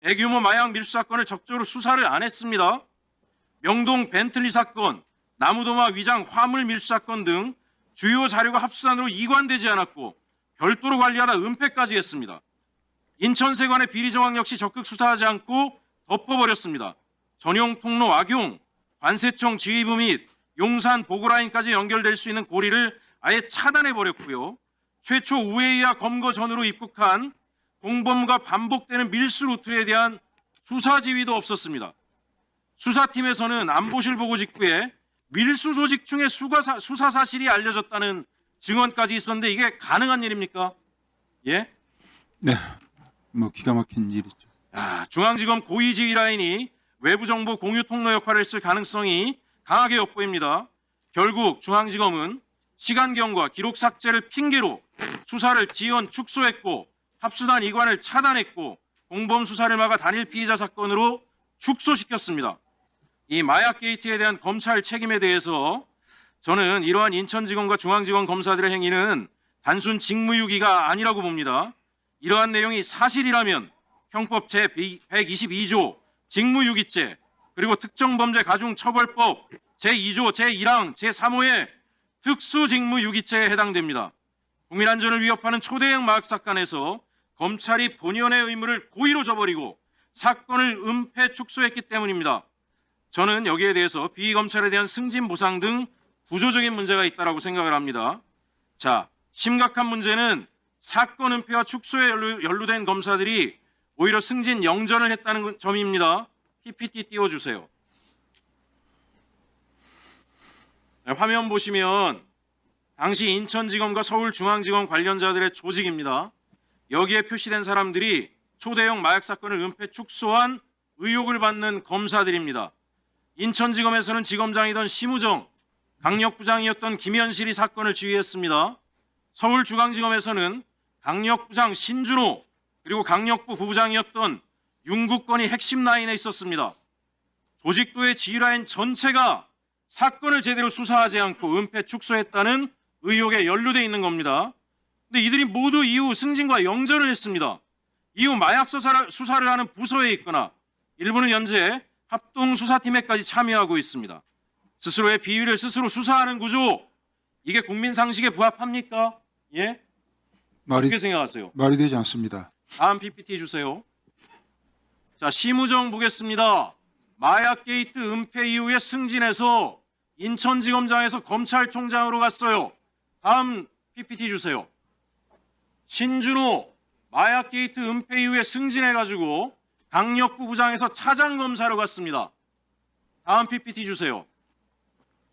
대규모 마약 밀수 사건을 적극적으로 수사를 안 했습니다. 명동 벤틀리 사건, 나무도마 위장 화물 밀수 사건 등 주요 자료가 합수단으로 이관되지 않았고 별도로 관리하다 은폐까지 했습니다. 인천세관의 비리 정황 역시 적극 수사하지 않고 덮어버렸습니다. 전용 통로 악용, 관세청 지휘부 및 용산 보고라인까지 연결될 수 있는 고리를 아예 차단해버렸고요. 최초 우회이하 검거 전으로 입국한 공범과 반복되는 밀수 루트에 대한 수사 지휘도 없었습니다. 수사팀에서는 안보실 보고 직후에 밀수 조직 중에 수사 사실이 알려졌다는 증언까지 있었는데 이게 가능한 일입니까? 예? 네, 뭐 기가 막힌 일이죠. 중앙지검 고위지휘 라인이 외부 정보 공유 통로 역할을 했을 가능성이 강하게 엿보입니다. 결국 중앙지검은 시간경과 기록 삭제를 핑계로 수사를 지연 축소했고 합수단 이관을 차단했고 공범 수사를 막아 단일 피의자 사건으로 축소시켰습니다. 이 마약 게이트에 대한 검찰 책임에 대해서 저는 이러한 인천지검과 중앙지검 검사들의 행위는 단순 직무유기가 아니라고 봅니다. 이러한 내용이 사실이라면 형법 제122조 직무유기죄 그리고 특정범죄 가중처벌법 제2조 제1항 제3호의 특수직무유기죄에 해당됩니다. 국민안전을 위협하는 초대형 마약 사건에서 검찰이 본연의 의무를 고의로 저버리고 사건을 은폐 축소했기 때문입니다. 저는 여기에 대해서 비검찰에 대한 승진 보상 등 구조적인 문제가 있다고 생각을 합니다. 자, 심각한 문제는 사건 은폐와 축소에 연루된 검사들이 오히려 승진 영전을 했다는 점입니다. PPT 띄워주세요. 화면 보시면 당시 인천지검과 서울중앙지검 관련자들의 조직입니다. 여기에 표시된 사람들이 초대형 마약 사건을 은폐 축소한 의혹을 받는 검사들입니다. 인천지검에서는 지검장이던 심우정, 강력부장이었던 김현실이 사건을 지휘했습니다. 서울중앙지검에서는 강력부장 신준호 그리고 강력부 부부장이었던 윤국건이 핵심 라인에 있었습니다. 조직도의 지휘라인 전체가 사건을 제대로 수사하지 않고 은폐 축소했다는 의혹에 연루돼 있는 겁니다. 근데 이들이 모두 이후 승진과 영전을 했습니다. 이후 마약 수사를 하는 부서에 있거나 일부는 현재 합동수사팀에까지 참여하고 있습니다. 스스로의 비위를 스스로 수사하는 구조, 이게 국민 상식에 부합합니까? 예? 어떻게 생각하세요? 말이 되지 않습니다. 다음 PPT 주세요. 자, 심우정 보겠습니다. 마약 게이트 은폐 이후에 승진해서 인천지검장에서 검찰총장으로 갔어요. 다음 PPT 주세요. 신준호 마약 게이트 은폐 이후에 승진해가지고 강력부 부장에서 차장검사로 갔습니다. 다음 PPT 주세요.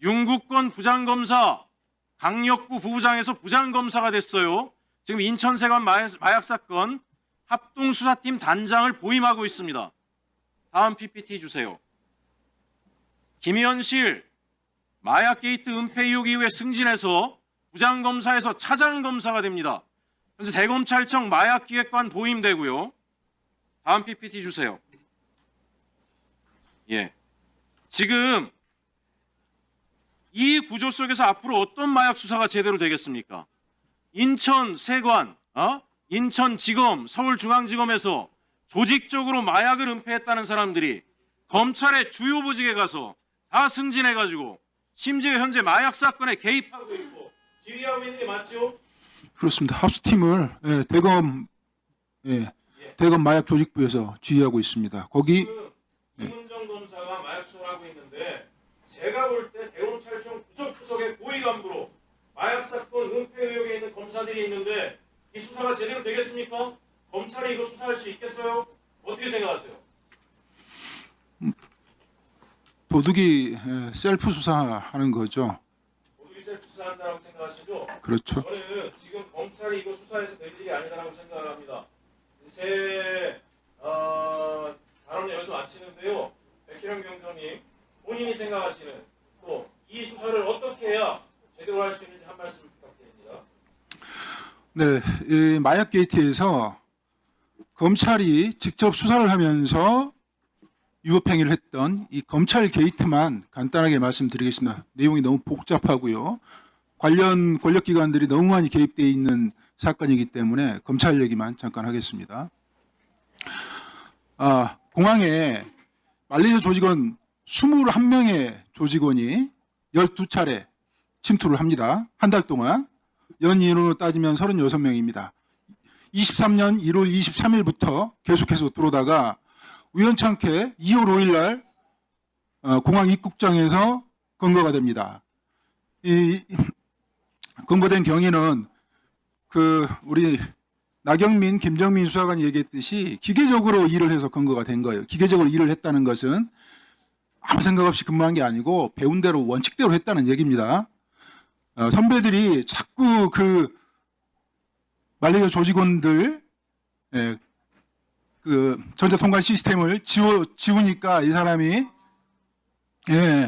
윤국건 부장검사 강력부 부부장에서 부장검사가 됐어요. 지금 인천세관 마약 사건 합동수사팀 단장을 보임하고 있습니다. 다음 PPT 주세요. 김현실 마약 게이트 은폐 의혹 이후에 승진해서 부장검사에서 차장검사가 됩니다. 현재 대검찰청 마약기획관 보임되고요. 다음 PPT 주세요. 예. 지금 이 구조 속에서 앞으로 어떤 마약 수사가 제대로 되겠습니까? 인천세관, 인천지검, 서울중앙지검에서 조직적으로 마약을 은폐했다는 사람들이 검찰의 주요 보직에 가서 다 승진해가지고 심지어 현재 마약 사건에 개입하고 있고 지휘하고 있는 게 맞죠? 그렇습니다. 합수팀을 대검 마약 조직부에서 지휘하고 있습니다. 거기 이문정 검사가 마약 수사를 하고 있는데 제가 볼 때 대검찰청 구석구석의 고위 간부로 마약 사건 은폐 의혹에 있는 검사들이 있는데 이 수사가 제대로 되겠습니까? 검찰이 이거 수사할 수 있겠어요? 어떻게 생각하세요? 도둑이 셀프 수사하는 거죠. 도둑이 셀프 수사한다고 생각하시죠? 그렇죠. 저는 지금 검찰이 이거 수사해서 될 일이 아니다라고 생각합니다. 제 발언을 여기서 마치는데요. 백희령 경정님 본인이 생각하시는 또 이 수사를 어떻게 해야 제대로 할 수 있는지 한 말씀 부탁드립니다. 네, 이 마약 게이트에서 검찰이 직접 수사를 하면서 위법행위를 했던 이 검찰 게이트만 간단하게 말씀드리겠습니다. 내용이 너무 복잡하고요. 관련 권력기관들이 너무 많이 개입되어 있는 사건이기 때문에 검찰 얘기만 잠깐 하겠습니다. 공항에 말레이시아 조직원 21명의 조직원이 12차례 침투를 합니다. 한 달 동안. 연인으로 따지면 36명입니다. 23년 1월 23일부터 계속해서 들어오다가 우연찮게 2월 5일 날 공항 입국장에서 검거가 됩니다. 이 검거된 경위는 우리 나경민, 김정민 수사관이 얘기했듯이 기계적으로 일을 해서 검거가 된 거예요. 기계적으로 일을 했다는 것은 아무 생각 없이 근무한 게 아니고 배운 대로 원칙대로 했다는 얘기입니다. 선배들이 자꾸 말레이시아 조직원들 전자통관 시스템을 지우니까 이 사람이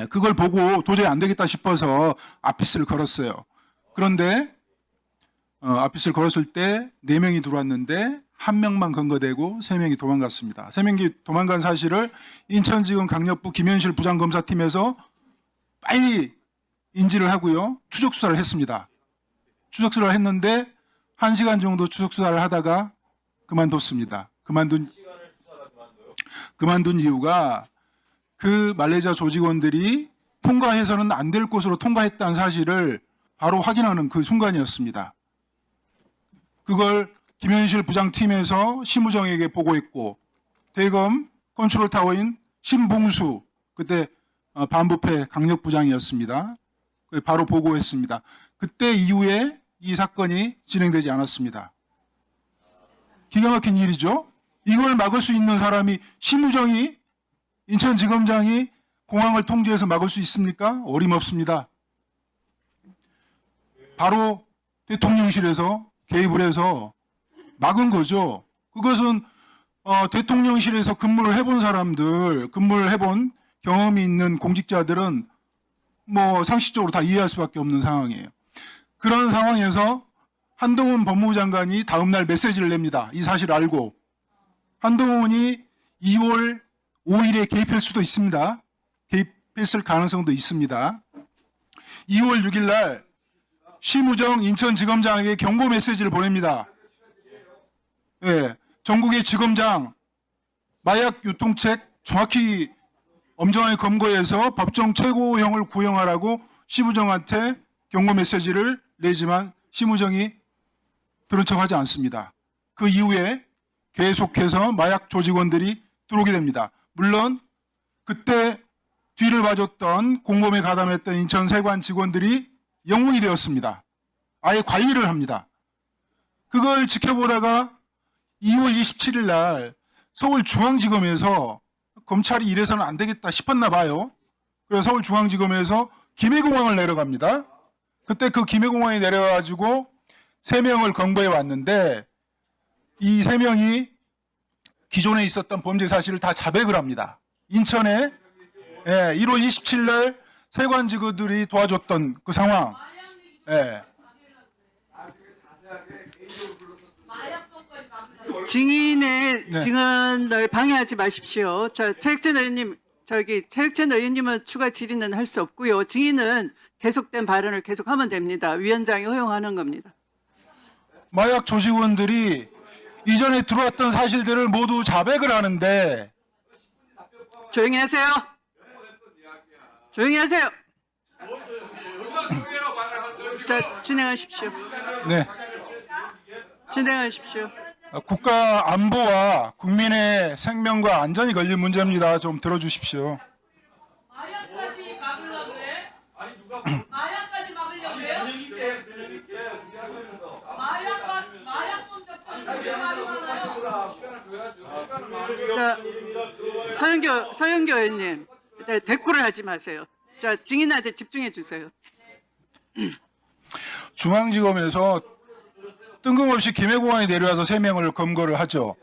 그걸 보고 도저히 안 되겠다 싶어서 아피스를 걸었어요. 그런데 아피스를 걸었을 때 4명이 들어왔는데 1명만 검거되고 3명이 도망갔습니다. 3명이 도망간 사실을 인천지검 강력부 김현실 부장검사팀에서 빨리 인지를 하고요. 추적 수사를 했습니다. 추적 수사를 했는데 1시간 정도 추적 수사를 하다가 그만뒀습니다. 그만둔 이유가 그 말레이시아 조직원들이 통과해서는 안 될 곳으로 통과했다는 사실을 바로 확인하는 그 순간이었습니다. 그걸 김현실 부장팀에서 심우정에게 보고했고 대검 컨트롤타워인 신봉수 그때 반부패 강력부장이었습니다. 바로 보고했습니다. 그때 이후에 이 사건이 진행되지 않았습니다. 기가 막힌 일이죠. 이걸 막을 수 있는 사람이 심우정이 인천지검장이 공항을 통제해서 막을 수 있습니까? 어림없습니다. 바로 대통령실에서 개입을 해서 막은 거죠. 그것은 대통령실에서 근무를 해본 사람들, 근무를 해본 경험이 있는 공직자들은 뭐 상식적으로 다 이해할 수밖에 없는 상황이에요. 그런 상황에서 한동훈 법무부 장관이 다음날 메시지를 냅니다. 이 사실을 알고. 한동훈이 2월 5일에 개입할 수도 있습니다. 개입했을 가능성도 있습니다. 2월 6일 날 심우정 인천지검장에게 경고 메시지를 보냅니다. 전국의 지검장 마약 유통책 정확히 엄정하게 검거해서 법정 최고형을 구형하라고 심우정한테 경고 메시지를 내지만 심우정이 들은 척하지 않습니다. 그 이후에 계속해서 마약 조직원들이 들어오게 됩니다. 물론 그때 뒤를 봐줬던 공범에 가담했던 인천 세관 직원들이 영웅이 되었습니다. 아예 관리를 합니다. 그걸 지켜보다가 2월 27일 날 서울중앙지검에서 검찰이 이래서는 안 되겠다 싶었나 봐요. 그래서 서울중앙지검에서 김해공항을 내려갑니다. 그때 그 김해공항에 내려가지고 3명을 검거해 왔는데 이 3명이 기존에 있었던 범죄 사실을 다 자백을 합니다. 인천에 1월 27일 날 세관 직원들이 도와줬던 그 상황. 증인의 증언을 방해하지 마십시오. 최혁진 의원님, 최혁진 의원님은 추가 질의는 할 수 없고요. 증인은 계속된 발언을 계속하면 됩니다. 위원장이 허용하는 겁니다. 마약 조직원들이 이전에 들어왔던 사실들을 모두 자백을 하는데 조용히 하세요. 조용히 하세요. 자, 진행하십시오. 네. 진행하십시오. 국가 안보와 국민의 생명과 안전이 걸린 문제입니다. 좀 들어주십시오. 마약까지 막으려고 그래? 마약까지 막으려고 그래요? 마약범 적자는 왜 말이 많아요? 자, 서영교 의원님, 대꾸를 하지 마세요. 자, 증인한테 집중해 주세요. 중앙지검에서 뜬금없이 김해공항에 내려와서 3명을 검거를 하죠.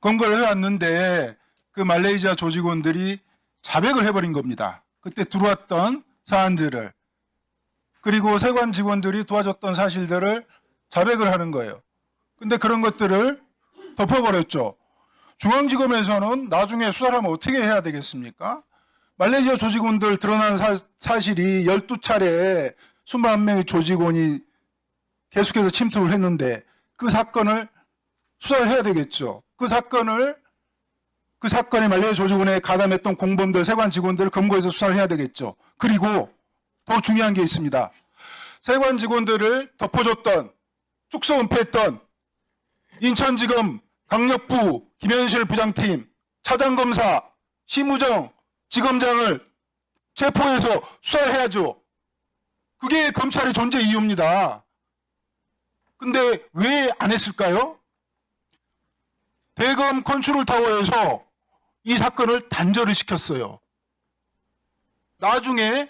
검거를 해왔는데 그 말레이시아 조직원들이 자백을 해버린 겁니다. 그때 들어왔던 사안들을. 그리고 세관 직원들이 도와줬던 사실들을 자백을 하는 거예요. 근데 그런 것들을 덮어버렸죠. 중앙지검에서는 나중에 수사를 하면 어떻게 해야 되겠습니까? 말레이시아 조직원들 드러난 사실이 12차례 21명의 조직원이 계속해서 침투를 했는데 그 사건을 수사를 해야 되겠죠. 그 사건을 그 사건에 말려 조직원에 가담했던 공범들, 세관 직원들을 검거해서 수사를 해야 되겠죠. 그리고 더 중요한 게 있습니다. 세관 직원들을 덮어줬던, 숙소 은폐했던 인천지검 강력부 김현실 부장팀, 차장검사, 심우정 지검장을 체포해서 수사를 해야죠. 그게 검찰의 존재 이유입니다. 근데 왜 안 했을까요? 대검 컨트롤타워에서 이 사건을 단절을 시켰어요. 나중에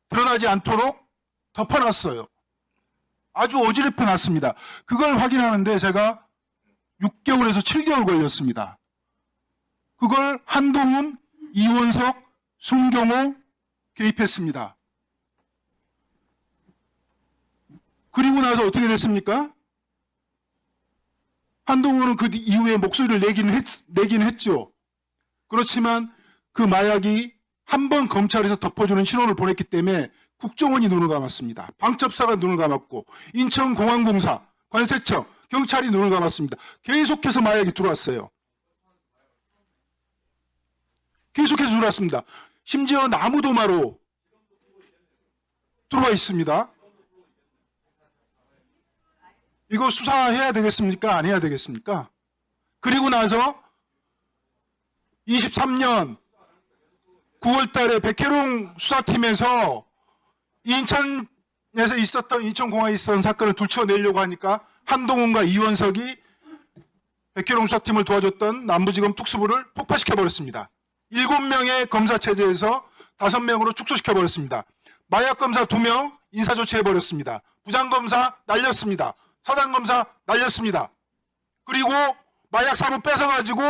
드러나지 않도록 덮어놨어요. 아주 어지럽혀 놨습니다. 그걸 확인하는데 제가 6개월에서 7개월 걸렸습니다. 그걸 한동훈, 이원석, 송경호 개입했습니다. 그리고 나서 어떻게 됐습니까? 한동훈은 그 이후에 목소리를 내긴 했죠. 그렇지만 그 마약이 한 번 검찰에서 덮어주는 신호를 보냈기 때문에 국정원이 눈을 감았습니다. 방첩사가 눈을 감았고 인천공항공사, 관세청, 경찰이 눈을 감았습니다. 계속해서 마약이 들어왔어요. 계속해서 들어왔습니다. 심지어 나무도마로 들어와 있습니다. 이거 수사해야 되겠습니까? 안 해야 되겠습니까? 그리고 나서 23년 9월 달에 백혜룡 수사팀에서 인천에서 있었던, 인천공항에 있었던 사건을 들춰내려고 하니까 한동훈과 이원석이 백혜룡 수사팀을 도와줬던 남부지검 특수부를 폭파시켜버렸습니다. 7명의 검사 체제에서 5명으로 축소시켜버렸습니다. 마약검사 2명 인사조치해버렸습니다. 부장검사 날렸습니다. 사장검사 날렸습니다. 그리고 마약사무 뺏어가지고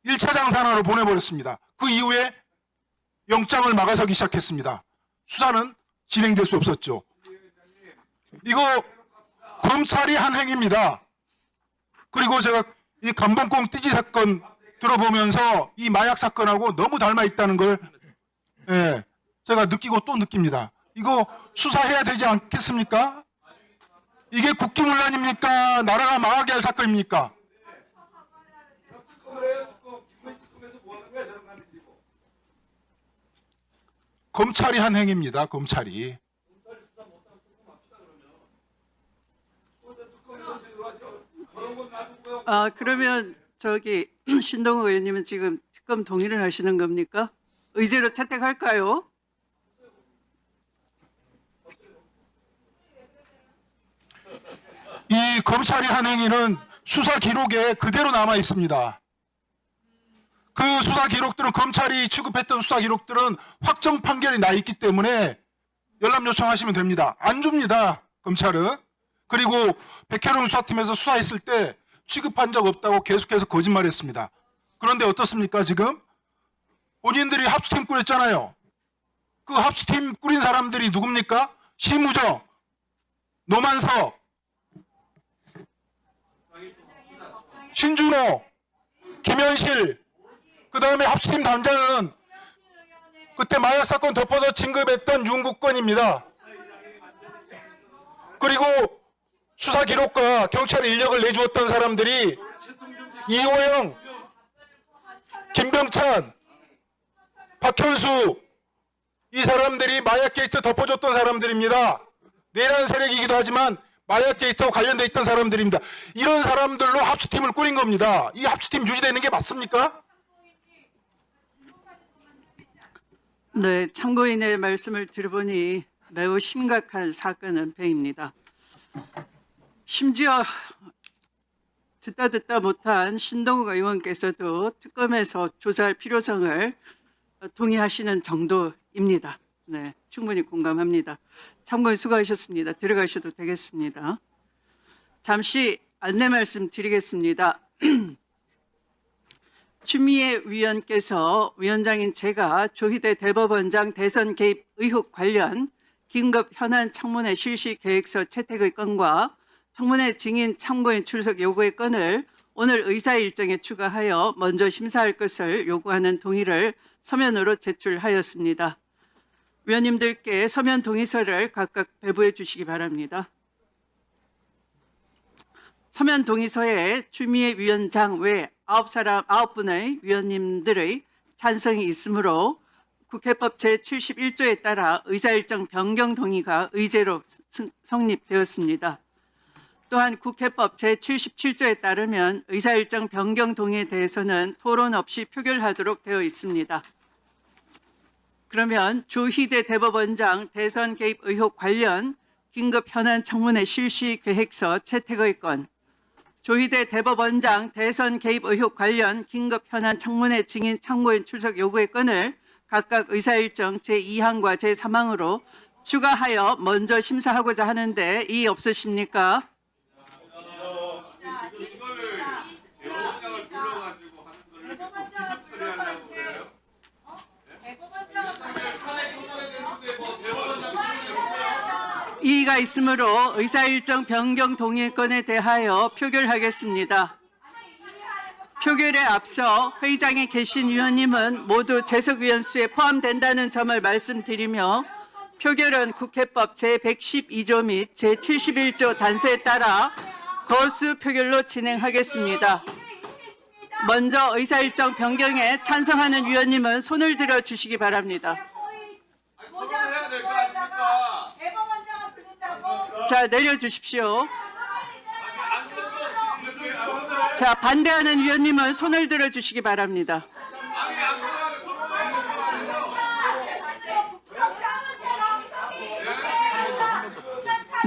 1차 장산하러 보내버렸습니다. 그 이후에 영장을 막아서기 시작했습니다. 수사는 진행될 수 없었죠. 이거 검찰이 한 행위입니다. 그리고 제가 이 감봉콩 띠지 사건 들어보면서 이 마약 사건하고 너무 닮아 있다는 걸 제가 느끼고 또 느낍니다. 이거 수사해야 되지 않겠습니까? 이게 국기문란입니까? 나라가 망하게 할 사건입니까? 검찰이 한 행위입니다. 검찰이. 그러면 저기 신동욱 의원님은 지금 특검 동의를 하시는 겁니까? 의제로 채택할까요? 이 검찰이 한 행위는 수사 기록에 그대로 남아 있습니다. 그 수사 기록들은, 검찰이 취급했던 수사 기록들은 확정 판결이 나 있기 때문에 열람 요청하시면 됩니다. 안 줍니다, 검찰은. 그리고 백혜룡 수사팀에서 수사했을 때 취급한 적 없다고 계속해서 거짓말했습니다. 그런데 어떻습니까? 지금 본인들이 합수팀 꾸렸잖아요. 그 합수팀 꾸린 사람들이 누굽니까? 심우정, 노만석, 신준호, 김현실, 그 다음에 합수팀 단장은 그때 마약 사건 덮어서 진급했던 윤국권입니다. 그리고 수사 기록과 경찰의 인력을 내주었던 사람들이 이호영, 김병찬, 박현수, 이 사람들이 마약 게이트 덮어줬던 사람들입니다. 내란 세력이기도 하지만 마약 게이트와 관련돼 있던 사람들입니다. 이런 사람들로 합수팀을 꾸린 겁니다. 이 합수팀 유지되는 게 맞습니까? 네, 참고인의 말씀을 들어보니 매우 심각한 사건 은폐입니다. 심지어 듣다 못한 신동욱 의원께서도 특검에서 조사할 필요성을 동의하시는 정도입니다. 네, 충분히 공감합니다. 참고인 수고하셨습니다. 들어가셔도 되겠습니다. 잠시 안내 말씀 드리겠습니다. 추미애 위원께서 위원장인 제가 조희대 대법원장 대선 개입 의혹 관련 긴급 현안 청문회 실시 계획서 채택의 건과 청문회 증인 참고인 출석 요구의 건을 오늘 의사 일정에 추가하여 먼저 심사할 것을 요구하는 동의를 서면으로 제출하였습니다. 위원님들께 서면 동의서를 각각 배부해 주시기 바랍니다. 서면 동의서에 추미애 위원장 외 9분의 위원님들의 찬성이 있으므로 국회법 제71조에 따라 의사일정 변경 동의가 의제로 성립되었습니다. 또한 국회법 제77조에 따르면 의사일정 변경 동의에 대해서는 토론 없이 표결하도록 되어 있습니다. 그러면 조희대 대법원장 대선 개입 의혹 관련 긴급 현안 청문회 실시 계획서 채택의 건, 조희대 대법원장 대선 개입 의혹 관련 긴급 현안 청문회 증인 참고인 출석 요구의 건을 각각 의사일정 제2항과 제3항으로 추가하여 먼저 심사하고자 하는데 이의 없으십니까? 이의가 있으므로 의사일정 변경 동의건에 대하여 표결하겠습니다. 표결에 앞서 회의장에 계신 위원님은 모두 재석위원 수에 포함된다는 점을 말씀드리며 표결은 국회법 제112조 및 제71조 단서에 따라 거수 표결로 진행하겠습니다. 먼저 의사일정 변경에 찬성하는 위원님은 손을 들어 주시기 바랍니다. 자, 내려주십시오. 자, 반대하는 위원님은 손을 들어 주시기 바랍니다.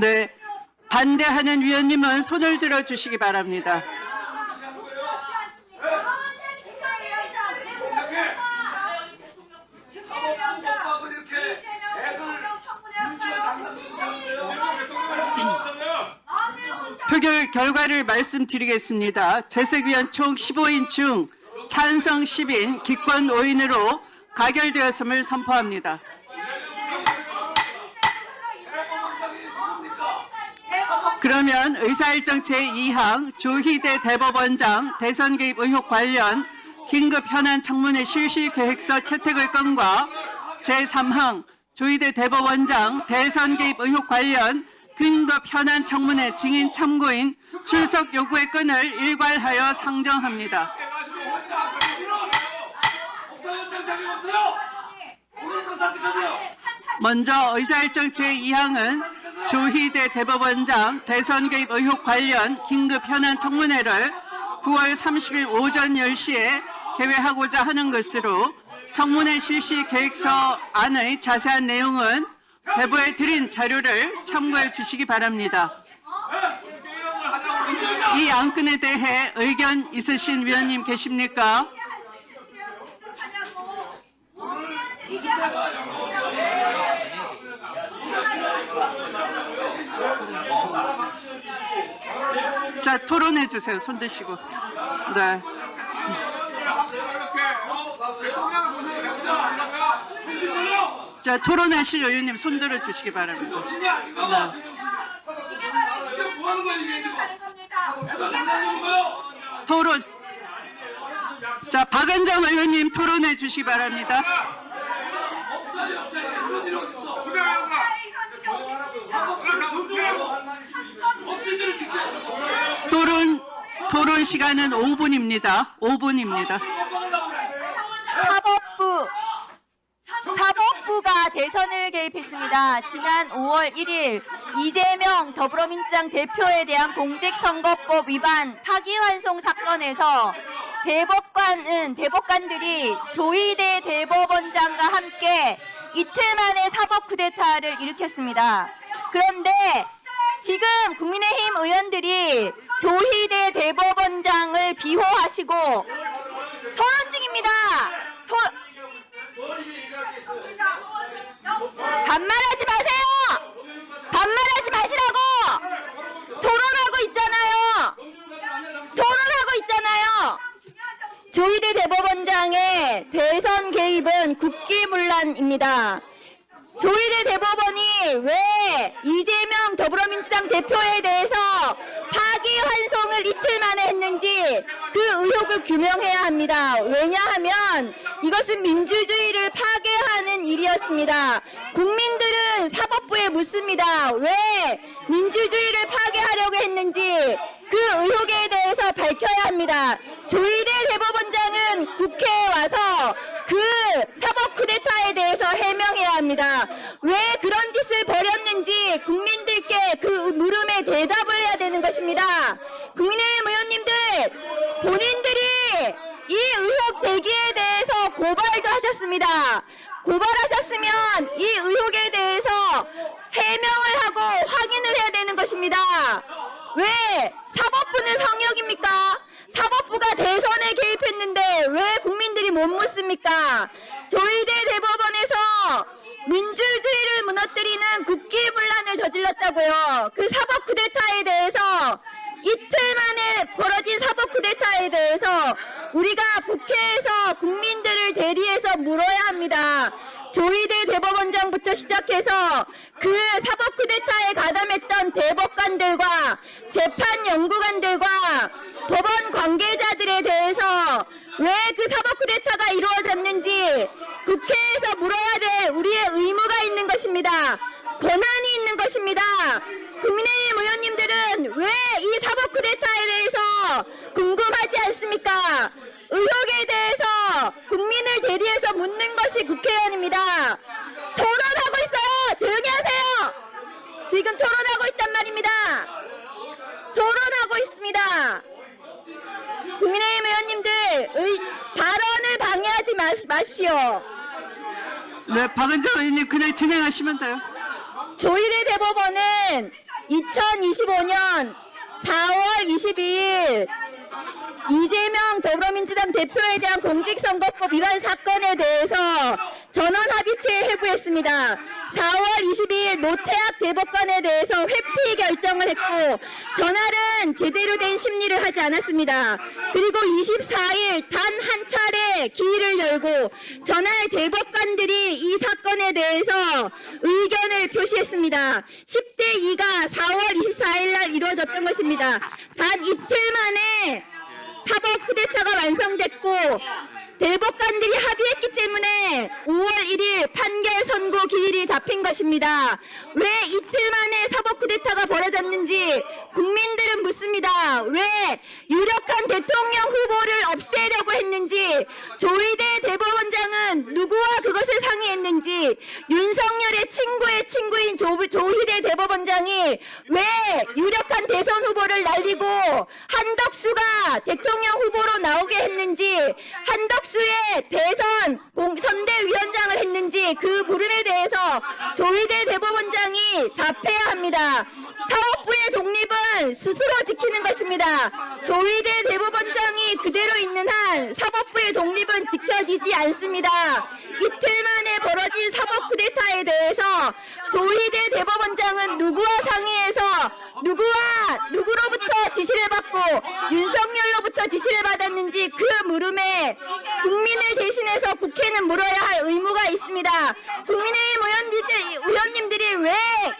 네, 반대하는 위원님은 손을 들어 주시기 바랍니다. 표결 결과를 말씀드리겠습니다. 재석위원 총 15인 중 찬성 10인, 기권 5인으로 가결되었음을 선포합니다. 그러면 의사일정 제2항 조희대 대법원장 대선 개입 의혹 관련 긴급 현안 청문회 실시 계획서 채택의 건과 제3항 조희대 대법원장 대선 개입 의혹 관련 긴급 현안 청문회 증인 참고인 출석 요구의 건을 일괄하여 상정합니다. 먼저 의사일정 제2항은 조희대 대법원장 대선 개입 의혹 관련 긴급 현안 청문회를 9월 30일 오전 10시에 개회하고자 하는 것으로 청문회 실시 계획서 안의 자세한 내용은 배부에 드린 자료를 참고해 주시기 바랍니다. 이 안건에 대해 의견 있으신 위원님 계십니까? 자, 토론해 주세요. 손 드시고. 네. 자, 토론하실 의원님 손 들어 주시기 바랍니다. 네. 토론. 자, 박은정 의원님 토론해 주시기 바랍니다. 토론 시간은 5분입니다. 5분입니다. 사법부가 대선을 개입했습니다. 지난 5월 1일 이재명 더불어민주당 대표에 대한 공직선거법 위반 파기환송 사건에서 대법관들이 조희대 대법원장과 함께 이틀 만에 사법 쿠데타를 일으켰습니다. 그런데 지금 국민의힘 의원들이 조희대 대법원장을 비호하시고 토론 중입니다. 반말하지 마세요. 반말하지 마시라고. 토론하고 있잖아요. 조희대 대법원장의 대선 개입은 국기문란입니다. 조희대 대법원이 왜 이재명 더불어민주당 대표에 대해서 파기환송을 이틀 만에 했는지 그 의혹을 규명해야 합니다. 왜냐하면 이것은 민주주의를 파괴하는 일이었습니다. 국민들은 사법부에 묻습니다. 왜 민주주의를 파괴하려고 했는지 그 의혹에 대해서 밝혀야 합니다. 조희대 대법원장은 국회에 와서 그 사법 쿠데타에 대해서 해명해야 합니다. 왜 그런 짓을 벌였는지 국민들께 그 물음에 대답을 해야 되는 것입니다. 국민의힘 의원님들, 본인들이 이 의혹 제기에 대해서 고발도 하셨습니다. 고발하셨으면 이 의혹에 대해서 해명을 하고 확인을 해야 되는 것입니다. 왜 사법부는 성역입니까? 사법부가 대선에 개입했는데 왜 국민들이 못 묻습니까? 조희대 대법원에서 민주주의를 무너뜨리는 국기문란을 저질렀다고요. 그 사법 쿠데타에 대해서 이틀 만에 벌어진 사법 쿠데타에 대해서 우리가 국회에서 국민들을 대리해서 물어야 합니다. 조희대 대법원장부터 시작해서 그 사법 쿠데타에 가담했던 대법관들과 재판 연구관들과 법원 관계자들에 대해서 왜 그 사법 쿠데타가 이루어졌는지 국회에서 물어야 될 우리의 의무가 있는 것입니다. 권한이 있는 것입니다. 국민의힘 의원님들은 왜 이 사법 쿠데타에 대해서 궁금하지 않습니까? 의혹에 대해서 국민을 대리해서 묻는 것이 국회의원입니다. 토론하고 있어요. 조용히 하세요. 지금 토론하고 있단 말입니다. 토론하고 있습니다. 국민의힘 의원님들 발언을 방해하지 마십시오. 네, 박은정 의원님 그냥 진행하시면 돼요. 조희대 대법원은 2025년 4월 22일 이재명 더불어민주당 대표에 대한 공직선거법 위반 사건에 대해서 전원합의체에 회부했습니다. 4월 22일 노태학 대법관에 대해서 회피 결정을 했고 전할은 제대로 된 심리를 하지 않았습니다. 그리고 24일 단 한 차례 기일을 열고 전할 대법관들이 이 사건에 대해서 의견을 표시했습니다. 10대 2가 4월 24일 날 이루어졌던 것입니다. 단 이틀 만에 사법 쿠데타가 완성됐고 대법관들이 합의했기 때문에 5월 1일 판결 선고 기일이 잡힌 것입니다. 왜 이틀 만에 사법 쿠데타가 벌어졌는지 국민들은 묻습니다. 왜 유력한 대통령 후보를 없애려고 했는지 조희대 대법원장은 누구와 그것을 상의했는지 윤석열의 친구의 친구인 조희대 대법원장이 왜 유력한 대선 후보를 날리고 한덕수가 대통령 후보로 나오게 했는지 한덕수의 대선 선대위원장을 했는지 그 물음에 대해서 조희대 대법원장이 답해야 합니다. 사법부의 독립은 스스로 지키는 것입니다. 조희대 대법원장이 그대로 있는 한 사법부의 독립은 지켜지지 않습니다. 이틀 만에 벌어진 사법 쿠데타에 대해서 조희대 대법원장은 누구와 상의해서 누구로부터 지시를 받고 윤석열로부터 지시를 받았는지 그 물음에 국민을 대신해서 국회는 물어야 할 의무가 있습니다. 국민의힘 의원님들이 왜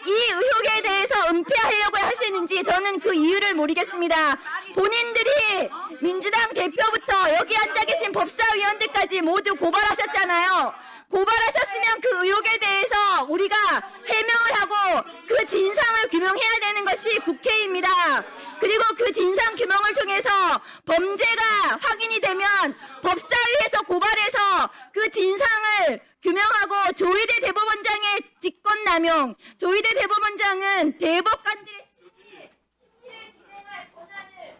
이 의혹에 대해서 은폐하려고 하시는지 저는 그 이유를 모르겠습니다. 본인들이 민주당 대표부터 여기 앉아 계신 법사위원들까지 모두 고발하셨잖아요. 고발하셨으면 그 의혹에 대해서 우리가 해명을 하고 그 진상을 규명해야 되는 것이 국회입니다. 그리고 그 진상 규명을 통해서 범죄가 확인이 되면 법사위에서 고발해서 그 진상을 규명하고 조희대 대법원장의 직권남용, 조희대 대법원장은 대법관들의 심리를 진행할 권한을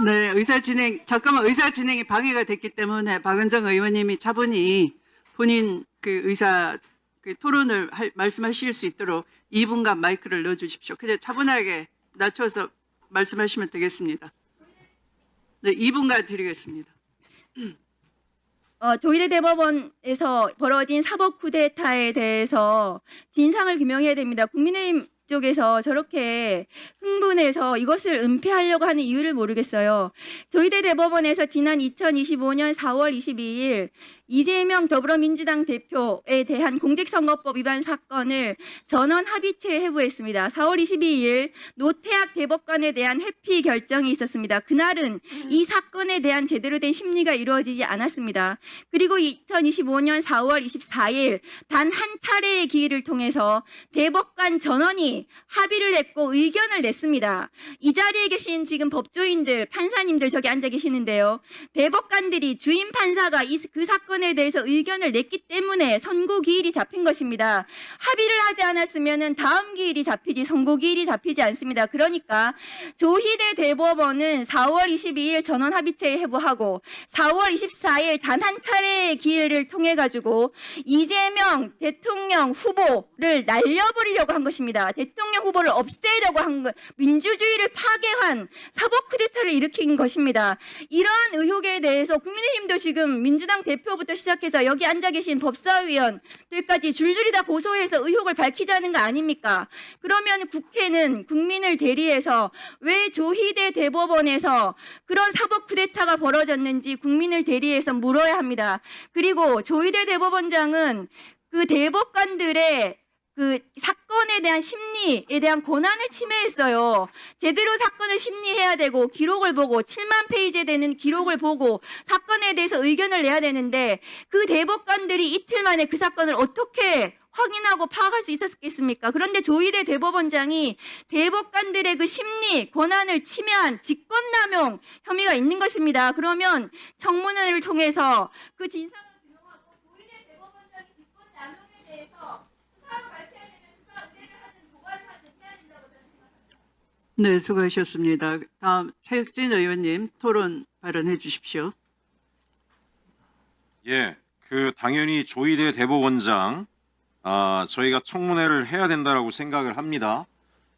네, 의사 진행이 방해가 됐기 때문에 박은정 의원님이 차분히 본인 그 의사 토론을 말씀하실 수 있도록 2분간 마이크를 넣어주십시오. 그냥 차분하게 낮춰서 말씀하시면 되겠습니다. 네, 2분간 드리겠습니다. 조희대 대법원에서 벌어진 사법 쿠데타에 대해서 진상을 규명해야 됩니다. 국민의힘 쪽에서 저렇게 흥분해서 이것을 은폐하려고 하는 이유를 모르겠어요. 조희대 대법원에서 지난 2025년 4월 22일 이재명 더불어민주당 대표에 대한 공직선거법 위반 사건을 전원 합의체에 회부했습니다. 4월 22일 노태학 대법관에 대한 회피 결정이 있었습니다. 그날은 이 사건에 대한 제대로 된 심리가 이루어지지 않았습니다. 그리고 2025년 4월 24일 단 한 차례의 기회를 통해서 대법관 전원이 합의를 했고 의견을 냈습니다. 이 자리에 계신 지금 법조인들, 판사님들 저기 앉아 계시는데요. 대법관들이 주임 판사가 그 사건에 대해서 의견을 냈기 때문에 선고 기일이 잡힌 것입니다. 합의를 하지 않았으면 다음 기일이 잡히지 선고 기일이 잡히지 않습니다. 그러니까 조희대 대법원은 4월 22일 전원 합의체에 회부하고 4월 24일 단 한 차례의 기회를 통해 가지고 이재명 대통령 후보를 날려버리려고 한 것입니다. 대통령 후보를 없애려고 한 것, 민주주의를 파괴한 사법 쿠데타를 일으킨 것입니다. 이러한 의혹에 대해서 국민의힘도 지금 민주당 대표부터 시작해서 여기 앉아 계신 법사위원들까지 줄줄이 다 고소해서 의혹을 밝히자는 거 아닙니까? 그러면 국회는 국민을 대리해서 왜 조희대 대법원에서 그런 사법 쿠데타가 벌어졌는지 국민을 대리해서 물어야 합니다. 그리고 조희대 대법원장은 그 대법관들의 그 사건에 대한 심리에 대한 권한을 침해했어요. 제대로 사건을 심리해야 되고 기록을 보고 7만 페이지에 되는 기록을 보고 사건에 대해서 의견을 내야 되는데 그 대법관들이 이틀 만에 그 사건을 어떻게 확인하고 파악할 수 있었겠습니까? 그런데 조희대 대법원장이 대법관들의 그 심리 권한을 침해한 직권남용 혐의가 있는 것입니다. 그러면 청문회를 통해서 그 진상을 규명하고 조희대 대법원장이 직권남용에 대해서 수사로 밝혀야 되는 수사 의뢰를 하든 고발을 하든 해야 된다고 저는 생각합니다. 네, 수고하셨습니다. 다음 최혁진 의원님 토론 발언해 주십시오. 예, 당연히 조희대 대법원장 저희가 청문회를 해야 된다라고 생각을 합니다.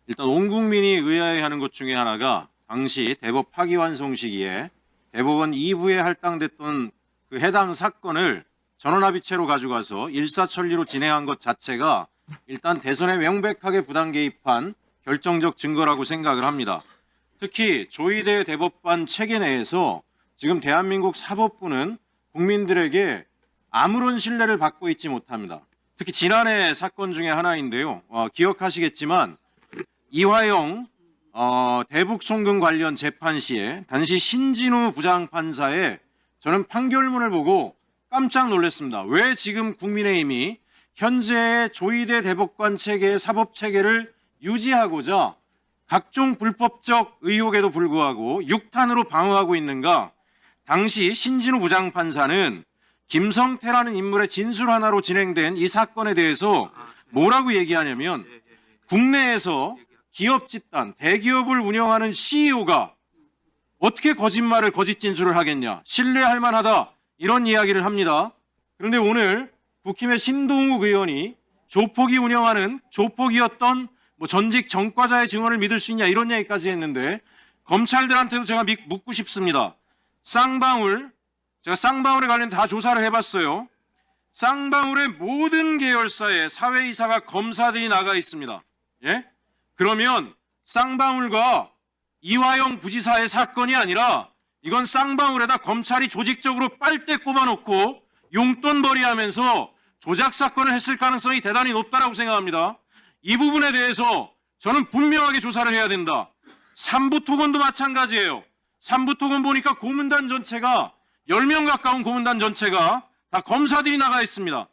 일단 온 국민이 의아해하는 것 중에 하나가 당시 대법 파기환송 시기에 대법원 2부에 할당됐던 그 해당 사건을 전원합의체로 가져가서 일사천리로 진행한 것 자체가 일단 대선에 명백하게 부당 개입한 결정적 증거라고 생각을 합니다. 특히 조희대 대법관 체계 내에서 지금 대한민국 사법부는 국민들에게 아무런 신뢰를 받고 있지 못합니다. 특히 지난해 사건 중에 하나인데요. 기억하시겠지만 이화영 대북 송금 관련 재판 시에 당시 신진우 부장판사의 저는 판결문을 보고 깜짝 놀랐습니다. 왜 지금 국민의힘이 현재의 조희대 대법관 체계의 사법 체계를 유지하고자 각종 불법적 의혹에도 불구하고 육탄으로 방어하고 있는가? 당시 신진우 부장판사는 김성태라는 인물의 진술 하나로 진행된 이 사건에 대해서 뭐라고 얘기하냐면 국내에서 기업 집단, 대기업을 운영하는 CEO가 어떻게 거짓 진술을 하겠냐, 신뢰할 만하다, 이런 이야기를 합니다. 그런데 오늘 국힘의 신동욱 의원이 조폭이 운영하는 조폭이었던 전직 전과자의 증언을 믿을 수 있냐, 이런 얘기까지 했는데 검찰들한테도 제가 묻고 싶습니다. 제가 쌍방울에 관련 다 조사를 해봤어요. 쌍방울의 모든 계열사에 사회이사가 검사들이 나가 있습니다. 예? 그러면 쌍방울과 이화영 부지사의 사건이 아니라 이건 쌍방울에다 검찰이 조직적으로 빨대 꼽아놓고 용돈벌이하면서 조작 사건을 했을 가능성이 대단히 높다라고 생각합니다. 이 부분에 대해서 저는 분명하게 조사를 해야 된다. 삼부토건도 마찬가지예요. 삼부토건 보니까 고문단 전체가 10명 가까운 고문단 전체가 다 검사들이 나가 있습니다.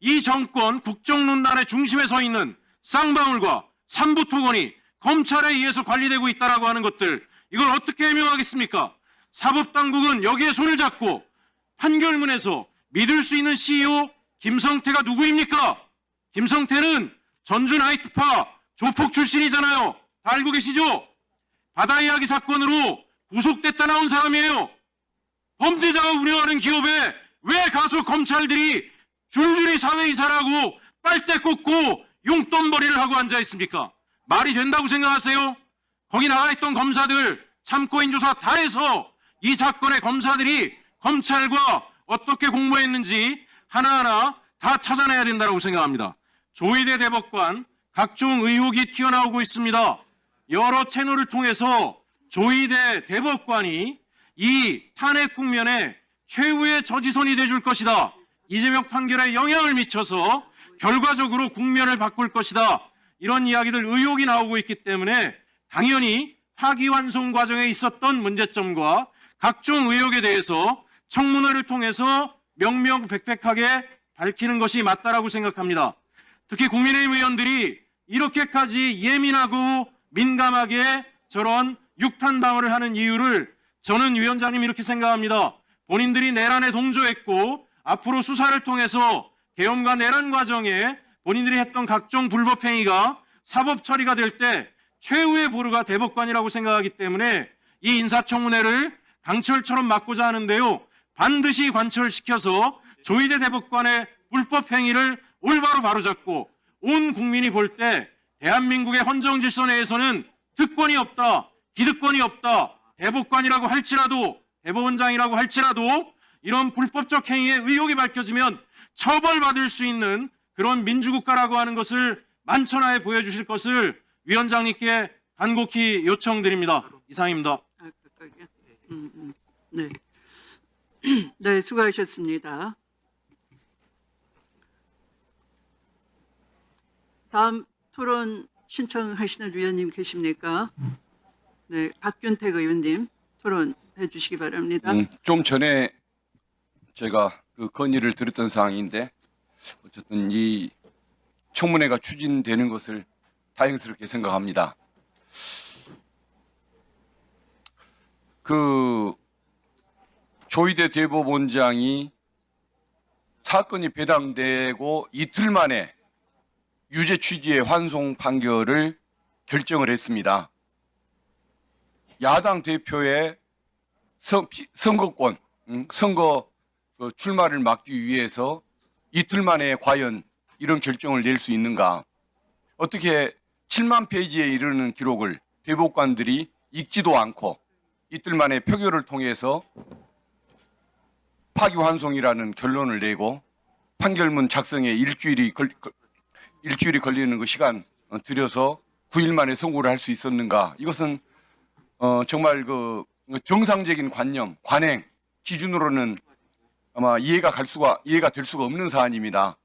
이 정권 국정농단의 중심에 서 있는 쌍방울과 삼부토건이 검찰에 의해서 관리되고 있다라고 하는 것들, 이걸 어떻게 해명하겠습니까? 사법당국은 여기에 손을 잡고 판결문에서 믿을 수 있는 CEO 김성태가 누구입니까? 김성태는 전주 나이트파 조폭 출신이잖아요. 다 알고 계시죠? 바다 이야기 사건으로 구속됐다 나온 사람이에요. 범죄자가 운영하는 기업에 왜 가서 검찰들이 줄줄이 사회이사라고 빨대 꽂고 용돈벌이를 하고 앉아 있습니까? 말이 된다고 생각하세요? 거기 나가 있던 검사들 참고인 조사 다 해서 이 사건의 검사들이 검찰과 어떻게 공모했는지 하나하나 다 찾아내야 된다고 생각합니다. 조희대 대법관 각종 의혹이 튀어나오고 있습니다. 여러 채널을 통해서 조희대 대법관이 이 탄핵 국면에 최후의 저지선이 돼줄 것이다. 이재명 판결에 영향을 미쳐서 결과적으로 국면을 바꿀 것이다. 이런 이야기들 의혹이 나오고 있기 때문에 당연히 파기환송 과정에 있었던 문제점과 각종 의혹에 대해서 청문회를 통해서 명명백백하게 밝히는 것이 맞다라고 생각합니다. 특히 국민의힘 의원들이 이렇게까지 예민하고 민감하게 저런 육탄 방어를 하는 이유를 저는 위원장님 이렇게 생각합니다. 본인들이 내란에 동조했고 앞으로 수사를 통해서 계엄과 내란 과정에 본인들이 했던 각종 불법 행위가 사법 처리가 될 때 최후의 보루가 대법관이라고 생각하기 때문에 이 인사청문회를 강철처럼 막고자 하는데요. 반드시 관철시켜서 조희대 대법관의 불법 행위를 올바로 바로잡고 온 국민이 볼 때 대한민국의 헌정 질서 내에서는 특권이 없다, 기득권이 없다, 대법관이라고 할지라도 대법원장이라고 할지라도 이런 불법적 행위에 의혹이 밝혀지면 처벌받을 수 있는 그런 민주국가라고 하는 것을 만천하에 보여주실 것을 위원장님께 간곡히 요청드립니다. 이상입니다. 네. 네, 수고하셨습니다. 다음 토론 신청하시는 위원님 계십니까? 네, 박균택 의원님 토론해 주시기 바랍니다. 좀 전에 제가 그 건의를 드렸던 사항인데 어쨌든 이 청문회가 추진되는 것을 다행스럽게 생각합니다. 그 조희대 대법원장이 사건이 배당되고 이틀 만에 유죄 취지의 환송 판결을 결정을 했습니다. 야당 대표의 선거권, 선거 출마를 막기 위해서 이틀 만에 과연 이런 결정을 낼 수 있는가? 어떻게 7만 페이지에 이르는 기록을 대법관들이 읽지도 않고 이틀 만에 표결을 통해서 파기환송이라는 결론을 내고 판결문 작성에 일주일이 걸리는 그 시간 들여서 9일 만에 선고를 할 수 있었는가? 이것은 정말 그 정상적인 관념, 관행 기준으로는 아마 이해가 될 수가 없는 사안입니다.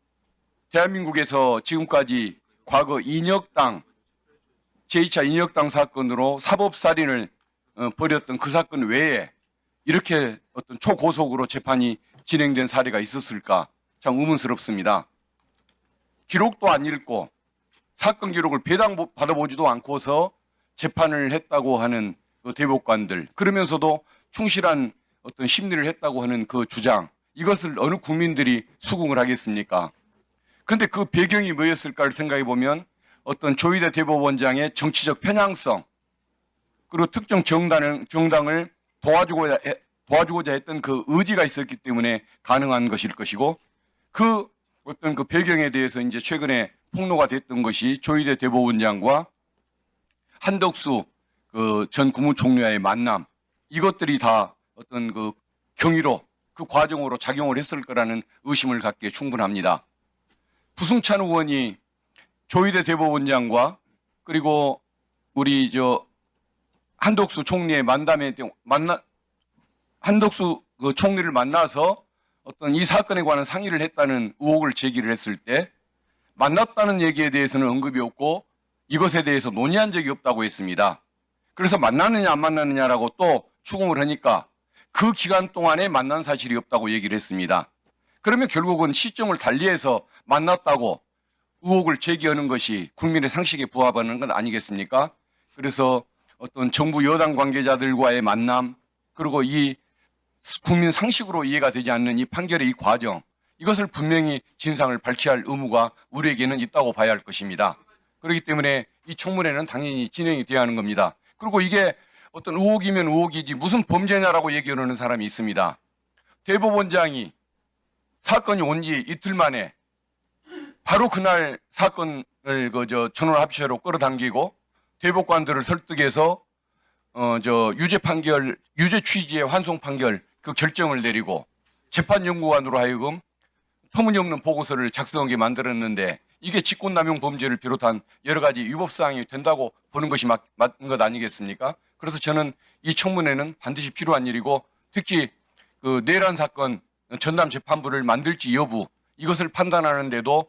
대한민국에서 지금까지 과거 인혁당 제2차 인혁당 사건으로 사법살인을 벌였던 그 사건 외에 이렇게 어떤 초고속으로 재판이 진행된 사례가 있었을까 참 의문스럽습니다. 기록도 안 읽고 사건 기록을 배당 받아보지도 않고서 재판을 했다고 하는 그 대법관들, 그러면서도 충실한 어떤 심리를 했다고 하는 그 주장, 이것을 어느 국민들이 수긍을 하겠습니까? 그런데 그 배경이 뭐였을까를 생각해 보면 어떤 조희대 대법원장의 정치적 편향성, 그리고 특정 정당을 도와주고자 했던 그 의지가 있었기 때문에 가능한 것일 것이고, 그 어떤 그 배경에 대해서 이제 최근에 폭로가 됐던 것이 조희대 대법원장과 한덕수 그 전 국무총리와의 만남, 이것들이 다 어떤 그 경위로 그 과정으로 작용을 했을 거라는 의심을 갖기에 충분합니다. 부승찬 의원이 조희대 대법원장과 그리고 우리 한덕수 총리의 한덕수 그 총리를 만나서 어떤 이 사건에 관한 상의를 했다는 의혹을 제기를 했을 때 만났다는 얘기에 대해서는 언급이 없고 이것에 대해서 논의한 적이 없다고 했습니다. 그래서 만났느냐 안 만났느냐라고 또 추궁을 하니까 그 기간 동안에 만난 사실이 없다고 얘기를 했습니다. 그러면 결국은 시점을 달리해서 만났다고 의혹을 제기하는 것이 국민의 상식에 부합하는 건 아니겠습니까? 그래서 어떤 정부 여당 관계자들과의 만남, 그리고 이 국민 상식으로 이해가 되지 않는 이 판결의 이 과정, 이것을 분명히 진상을 밝혀야 할 의무가 우리에게는 있다고 봐야 할 것입니다. 그렇기 때문에 이 청문회는 당연히 진행이 돼야 하는 겁니다. 그리고 이게 어떤 의혹이면 의혹이지 무슨 범죄냐라고 얘기하는 사람이 있습니다. 대법원장이 사건이 온 지 이틀 만에 바로 그날 사건을 전원합의체로 끌어당기고 대법관들을 설득해서 유죄 취지의 환송 판결 그 결정을 내리고 재판연구관으로 하여금 터무니없는 보고서를 작성하게 만들었는데 이게 직권남용 범죄를 비롯한 여러 가지 위법 사항이 된다고 보는 것이 맞는 것 아니겠습니까? 그래서 저는 이 청문회는 반드시 필요한 일이고, 특히 그 내란 사건 전담 재판부를 만들지 여부, 이것을 판단하는데도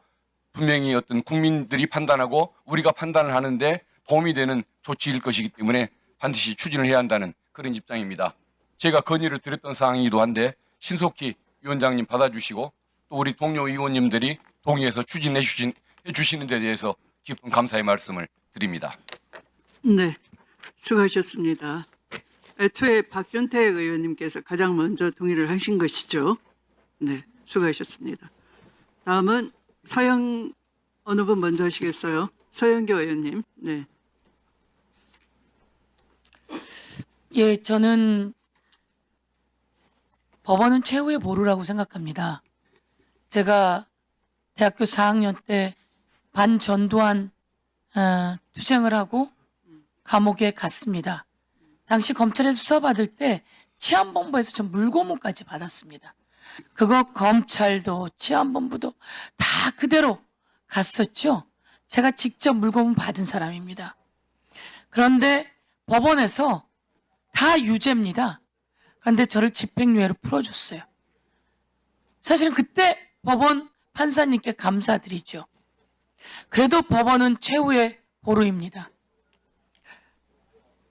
분명히 어떤 국민들이 판단하고 우리가 판단을 하는데 도움이 되는 조치일 것이기 때문에 반드시 추진을 해야 한다는 그런 입장입니다. 제가 건의를 드렸던 사항이기도 한데 신속히 위원장님 받아주시고 또 우리 동료 의원님들이 동의해서 추진해 주시는 데 대해서 깊은 감사의 말씀을 드립니다. 네, 수고하셨습니다. 애초에 박준택 의원님께서 가장 먼저 동의를 하신 것이죠. 네, 수고하셨습니다. 다음은 서영 어느 분 먼저 하시겠어요? 서영교 의원님. 네. 예, 저는 법원은 최후의 보루라고 생각합니다. 제가 대학교 4학년 때 반전두환 투쟁을 하고 감옥에 갔습니다. 당시 검찰에 수사받을 때 치안본부에서 전 물고문까지 받았습니다. 그거 검찰도 치안본부도 다 그대로 갔었죠. 제가 직접 물고문 받은 사람입니다. 그런데 법원에서 다 유죄입니다. 그런데 저를 집행유예로 풀어줬어요. 사실은 그때 법원 판사님께 감사드리죠. 그래도 법원은 최후의 보루입니다.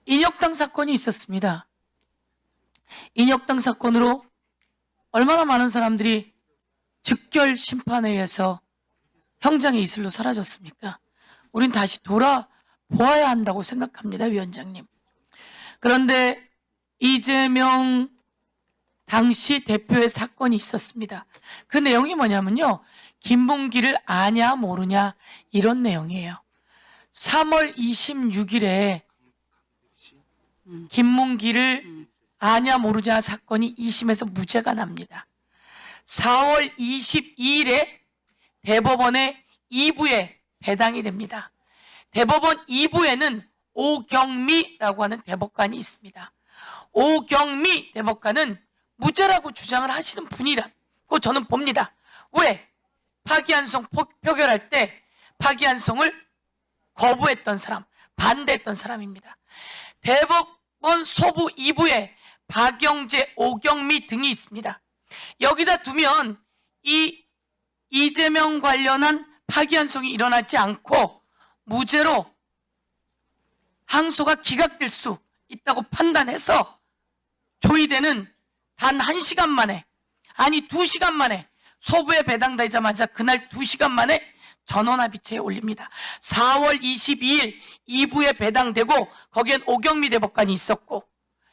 인혁당 사건이 있었습니다. 인혁당 사건으로 얼마나 많은 사람들이 즉결 심판에 의해서 형장의 이슬로 사라졌습니까? 우린 다시 돌아보아야 한다고 생각합니다, 위원장님. 그런데 이재명 당시 대표의 사건이 있었습니다. 그 내용이 뭐냐면요, 김문기를 아냐 모르냐 이런 내용이에요. 3월 26일에 김문기를 아냐 모르냐 사건이 2심에서 무죄가 납니다. 4월 22일에 대법원의 2부에 배당이 됩니다. 대법원 2부에는 오경미라고 하는 대법관이 있습니다. 오경미 대법관은 무죄라고 주장을 하시는 분이라고 저는 봅니다. 왜? 파기환송 표결할 때 파기환송을 거부했던 사람, 반대했던 사람입니다. 대법원 소부 2부에 박영재, 오경미 등이 있습니다. 여기다 두면 이 이재명 관련한 파기환송이 일어나지 않고 무죄로 항소가 기각될 수 있다고 판단해서 조의대는 단 1시간 만에, 아니 2시간 만에 소부에 배당되자마자 그날 2시간 만에 전원합의체에 올립니다. 4월 22일 2부에 배당되고 거기엔 오경미 대법관이 있었고,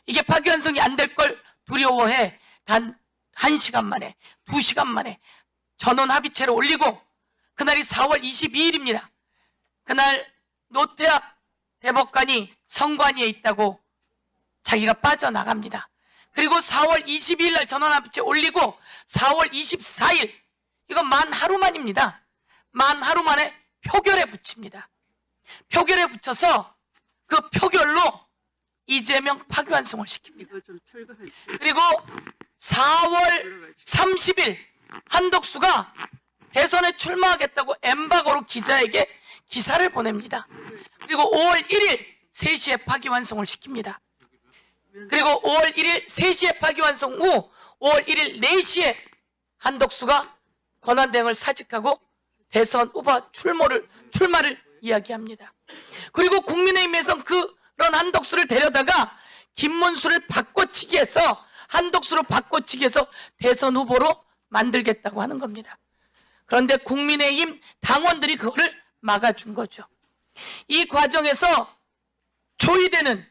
이게 파기환송이 안 될 걸 두려워해 단 1시간 만에 2시간 만에 전원합의체를 올리고, 그날이 4월 22일입니다. 그날 노태학 대법관이 선관위에 있다고 자기가 빠져나갑니다. 그리고 4월 22일 날 전원합의체 올리고 4월 24일, 이건 만 하루 만입니다. 만 하루 만에 표결에 붙입니다. 표결에 붙여서 그 표결로 이재명 파기환송을 시킵니다. 이거 좀 철거하지. 그리고 4월 30일 한덕수가 대선에 출마하겠다고 엠바고로 기자에게 기사를 보냅니다. 그리고 5월 1일 3시에 파기환송을 시킵니다. 그리고 5월 1일 3시에 파기환송 후 5월 1일 4시에 한덕수가 권한대행을 사직하고 대선 후보 출마를 이야기합니다. 그리고 국민의힘에서는 그런 한덕수를 데려다가 김문수를 바꿔치기해서, 한덕수로 바꿔치기해서 대선 후보로 만들겠다고 하는 겁니다. 그런데 국민의힘 당원들이 그거를 막아준 거죠. 이 과정에서 조의대는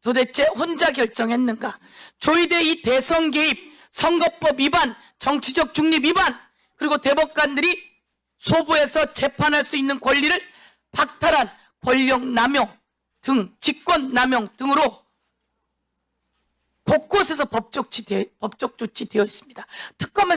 도대체 혼자 결정했는가? 조의대 이 대선 개입, 선거법 위반, 정치적 중립 위반, 그리고 대법관들이 소부에서 재판할 수 있는 권리를 박탈한 권력 남용 등, 직권 남용 등으로 곳곳에서 법적 조치 되어 있습니다. 특검에